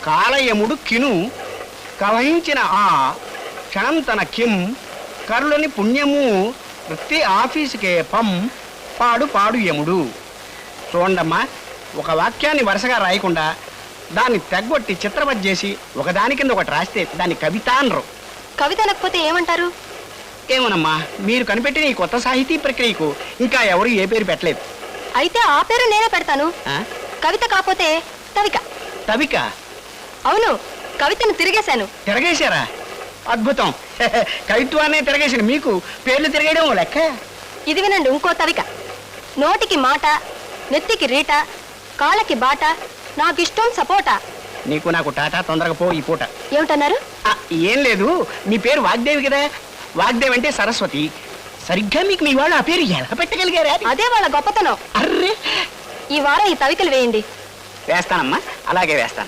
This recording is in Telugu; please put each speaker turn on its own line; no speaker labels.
కాలయముడు కిను కవహించిన ఆ క్షణం తన కిం కరులని పుణ్యము వృత్తి ఆఫీసుకే పం పాడు పాడు యముడు. చూడండమ్మా, ఒక వాక్యాన్ని వరుసగా రాయకుండా దాన్ని తెగ్గొట్టి చిత్రవత్ చేసి ఒకదాని కింద ఒకటి రాస్తే దాన్ని కవిత అనరు.
కవిత అనకపోతే ఏమంటారు?
ఏమోనమ్మా, మీరు కనిపెట్టిన ఈ కొత్త సాహితీ ప్రక్రియకు ఇంకా ఎవరు ఏ పేరు పెట్టలేదు.
అయితే ఆ పేరు నేనే పెడతాను. కవిత కాకపోతే తవిక.
తవిక?
అవును, కవితను తిరిగేశాను.
తిరగేశారా? అద్భుతం. కవిత్వాన్ని తిరగేసిన మీకు పేర్లు తిరగేయడం లెక్క.
ఇది వినండి ఇంకో తవిక. నోటికి మాట, నెత్తికి రీట, కాళ్ళకి బాట, నాకిష్టం సపోటా.
నీకు నాకు టాటా, తొందరగా పో ఈ పూట.
ఏమిటన్నారు?
ఏం లేదు, మీ పేరు వాగ్దేవి కదా. వాగ్దేవి అంటే సరస్వతి. సరిగ్గా మీకు మీ వాళ్ళు ఆ పేరు ఎలా పెట్టగలిగారా?
అదే వాళ్ళ గొప్పతనం.
అర్రే,
ఈ వారం ఈ తవికలు వేయండి.
వేస్తానమ్మా, అలాగే వేస్తాను.